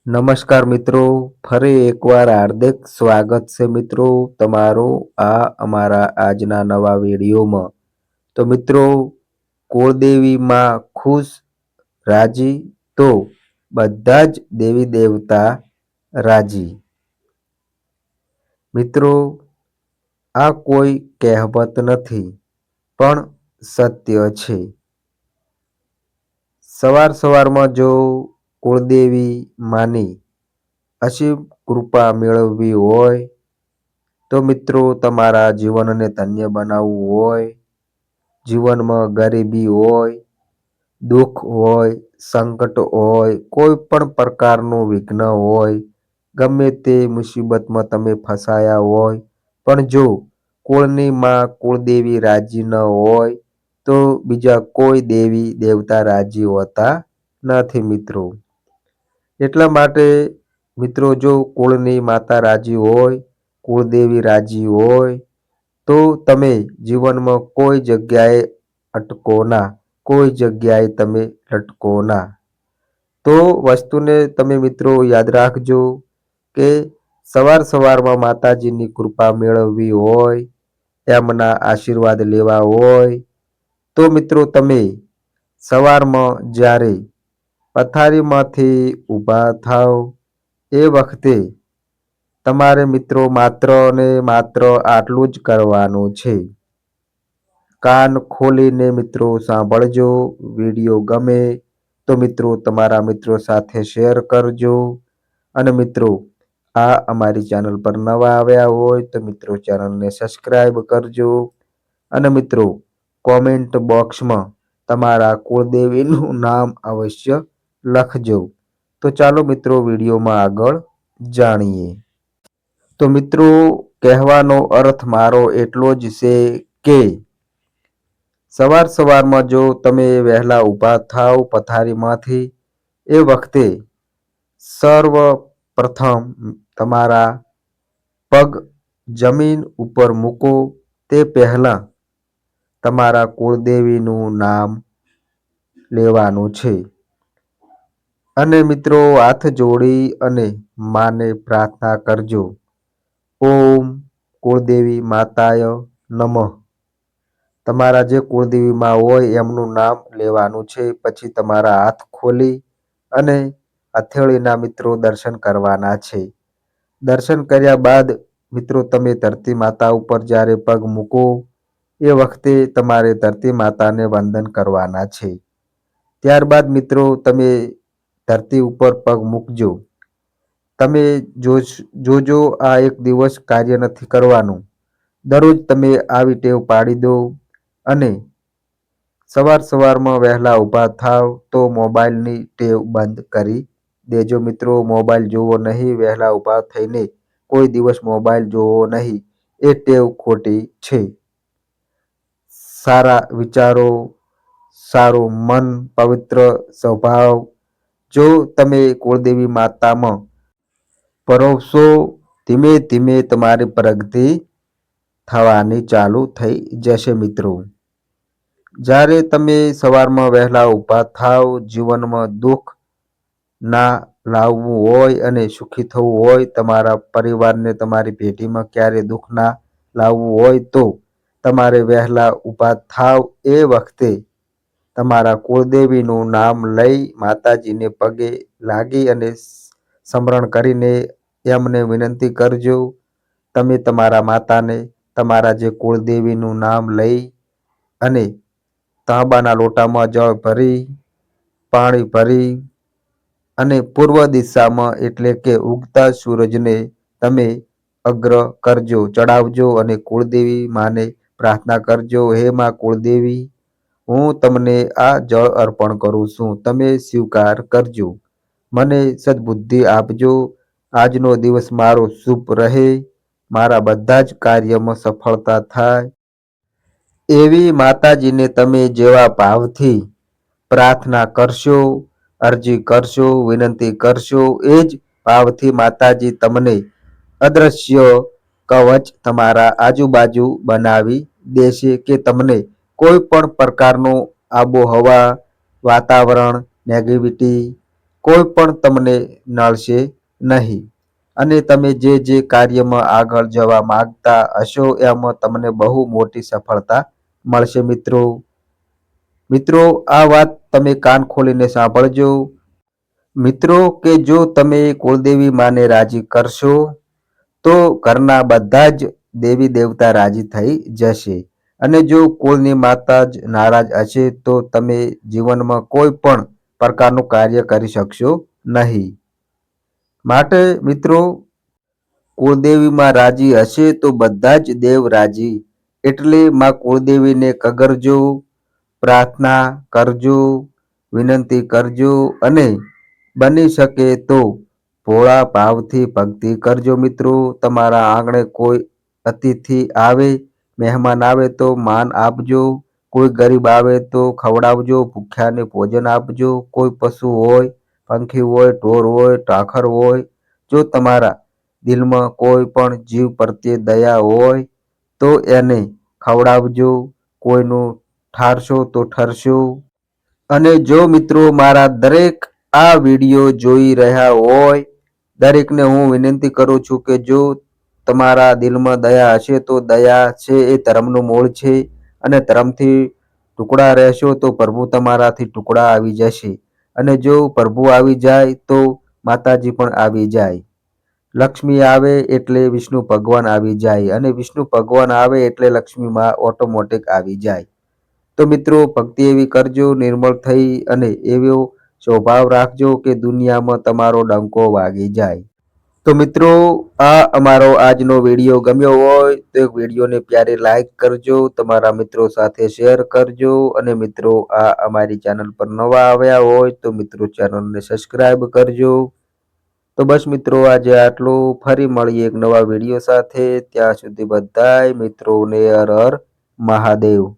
નમસ્કાર મિત્રો, ફરી એકવાર હાર્દિક સ્વાગત છે મિત્રો તમારું આ અમારા આજના નવા વિડીયોમાં. તો મિત્રો, કુળદેવીમાં ખુશ રાજી તો બધા જ દેવી દેવતા રાજી. મિત્રો, આ કોઈ કહેવત નથી પણ સત્ય છે. સવારમાં જો કુળદેવી માની અસીમ કૃપા મેળવવી હોય તો મિત્રો તમારા જીવનને ધન્ય બનાવવું હોય, જીવનમાં ગરીબી હોય, દુઃખ હોય, સંકટ હોય, કોઈ પણ પ્રકારનું વિઘ્ન હોય, ગમે તે મુસીબતમાં તમે ફસાયા હોય, પણ જો કુળની માં કુળદેવી રાજી ન હોય તો બીજા કોઈ દેવી દેવતા રાજી હોતા નથી મિત્રો. એટલા માટે મિત્રો, જો કુળની માતા રાજી હોય, કુળદેવી રાજી હોય તો તમે જીવનમાં કોઈ જગ્યાએ અટકો ના, કોઈ જગ્યાએ તમે લટકો ના. તો વસ્તુને તમે મિત્રો યાદ રાખજો કે સવારમાં માતાજીની કૃપા મેળવવી હોય, એમના આશીર્વાદ લેવા હોય તો મિત્રો તમે સવારમાં જ્યારે પથારીમાંથી ઊભા થાવ એ વખતે તમારે મિત્રો માત્ર ને માત્ર આટલું જ કરવાનું છે. કાન ખોલીને મિત્રો સાંભળજો. વિડીયો ગમે તો મિત્રો તમારા મિત્રો સાથે શેર કરજો. અને મિત્રો, આ અમારી ચેનલ પર નવા આવ્યા હોય તો મિત્રો ચેનલને સબસ્ક્રાઈબ કરજો. અને મિત્રો, કોમેન્ટ બોક્સમાં તમારા કુળદેવીનું નામ અવશ્ય લખજો. તો ચાલો મિત્રો વિડીયોમાં આગળ જાણીએ. તો મિત્રો, કહેવાનો અર્થ મારો એટલો જ છે કે સવારમાં જો તમે વહેલા ઊભા થાવ પથારીમાંથી એ વખતે સર્વ પ્રથમ તમારા પગ જમીન ઉપર મૂકો તે પહેલા તમારા કુળદેવીનું નામ લેવાનું છે. અને મિત્રો હાથ જોડી અને માને પ્રાર્થના કરજો. ઓમ કુળદેવી માતાય નમઃ. તમારા જે કુળદેવી માં હોય એમનું નામ લેવાનું છે. પછી તમારા હાથ ખોલી અને હથેળીના મિત્રો દર્શન કરવાના છે. દર્શન કર્યા બાદ મિત્રો તમે ધરતી માતા ઉપર જ્યારે પગ મૂકો એ વખતે તમારે ધરતી માતાને વંદન કરવાના છે. ત્યારબાદ મિત્રો તમે ધરતી ઉપર પગ મૂકજો. તમે જોજો આ એક દિવસ કાર્ય નથી કરવાનું. દરરોજ તમે આવી ટેવ પાડી દો. અને સવારમાં વહેલા ઊભા થાવ તો મોબાઈલની ટેવ બંધ કરી દેજો મિત્રો. મોબાઈલ જોવો નહીં, વહેલા ઊભા થઈને કોઈ દિવસ મોબાઈલ જોવો નહીં. એ ટેવ ખોટી છે. સારા વિચારો, સારું મન, પવિત્ર સ્વભાવ જો તમે કુળદેવી માતામાં પરોવશો, ધીમે ધીમે તમારી પ્રગતિ થવાની ચાલુ થઈ જશે મિત્રો. જ્યારે તમે સવારમાં વહેલા ઊભા થાવ, જીવનમાં દુઃખ ના લાવવું હોય અને સુખી થવું હોય, તમારા પરિવારને તમારી પેઢીમાં ક્યારે દુઃખ ના લાવવું હોય તો તમારે વહેલા ઊભા થાવ એ વખતે તમારા કુળદેવીનું નામ લઈ માતાજીને પગે લાગી અને સ્મરણ કરીને એમને વિનંતી કરજો. તમે તમારા માતાને તમારા જે કુળદેવીનું નામ લઈ અને તાંબાના લોટામાં જળ ભરી, પાણી ભરી અને પૂર્વ દિશામાં એટલે કે ઉગતા સૂરજને તમે અગ્ર કરજો, ચડાવજો અને કુળદેવી માને પ્રાર્થના કરજો. હે માં કુળદેવી, હું તમને આ જળ અર્પણ કરું છું. તમે સ્વીકાર કરજો. મને સદબુદ્ધિ આપજો. આજનો દિવસ મારો શુભ રહે. મારા બધા જ કાર્યમાં સફળતા થાય. એવી માતાજીને તમે જેવા ભાવથી પ્રાર્થના કરશો, અરજી કરશો, વિનંતી કરશો, એ જ ભાવથી માતાજી તમને અદ્રશ્ય કવચ તમારા આજુબાજુ બનાવી દેશે કે તમને કોઈ પણ પ્રકારનું આબોહવા, વાતાવરણ, નેગેટિવિટી કોઈ પણ તમને નડશે નહીં અને તમે જે કાર્યમાં આગળ જવા માંગતા હશો એમાં તમને બહુ મોટી સફળતા મળશે મિત્રો. મિત્રો, આ વાત તમે કાન ખોલીને સાંભળજો મિત્રો, કે જો તમે કુળદેવી માને રાજી કરશો તો ઘરના બધા જ દેવી દેવતા રાજી થઈ જશે અને જો કુળની માતા જ નારાજ હશે તો તમે જીવનમાં કોઈ પણ પ્રકારનું કાર્ય કરી શકશો નહીં. માટે મિત્રો, કુળદેવીમાં રાજી હશે તો બધા જ દેવ રાજી. એટલે માં કુળદેવીને કગરજો, પ્રાર્થના કરજો, વિનંતી કરજો અને બની શકે તો ભોળા ભાવથી ભક્તિ કરજો મિત્રો. તમારા આંગણે કોઈ અતિથિ આવે, મહેમાન આવે તો માન આપજો. કોઈ ગરીબ આવે તો ખવડાવજો, ભૂખ્યાને ભોજન આપજો. કોઈ પશુ હોય, પંખી હોય, ઢોર હોય, ઢાંખર હોય, જો તમારા દિલમાં કોઈ પણ જીવ પ્રત્યે દયા હોય તો એને ખવડાવજો. કોઈનું ઠારશો તો ઠરશો. અને જો મિત્રો મારા દરેક આ વિડીયો જોઈ રહ્યા હોય દરેકને હું વિનંતી કરું છું કે જો તમારા દિલમાં દયા હશે તો દયા છે એ ધર્મનું મૂળ છે અને ધર્મથી ટુકડા રહેશો તો પ્રભુ તમારાથી ટુકડા આવી જશે અને જો પ્રભુ આવી જાય તો માતાજી પણ આવી જાય. લક્ષ્મી આવે એટલે વિષ્ણુ ભગવાન આવી જાય અને વિષ્ણુ ભગવાન આવે એટલે લક્ષ્મી માં ઓટોમેટિક આવી જાય. તો મિત્રો, ભક્તિ એવી કરજો નિર્મળ થઈ અને એવો સ્વભાવ રાખજો કે દુનિયામાં તમારો ડંકો વાગી જાય. તો મિત્રો, આ અમારો આજનો વિડીયો ગમ્યો હોય તો વિડીયોને પ્યારી લાઈક કરજો, તમારા મિત્રો સાથે શેર કરજો અને મિત્રો આ અમારી ચેનલ પર નવા આવ્યા હોય તો મિત્રો ચેનલને સબસ્ક્રાઈબ કરજો. તો બસ મિત્રો, આજે આટલું. ફરી મળીએ એક નવા વિડીયો સાથે. ત્યાં સુધી બધાય મિત્રોને હર હર મહાદેવ.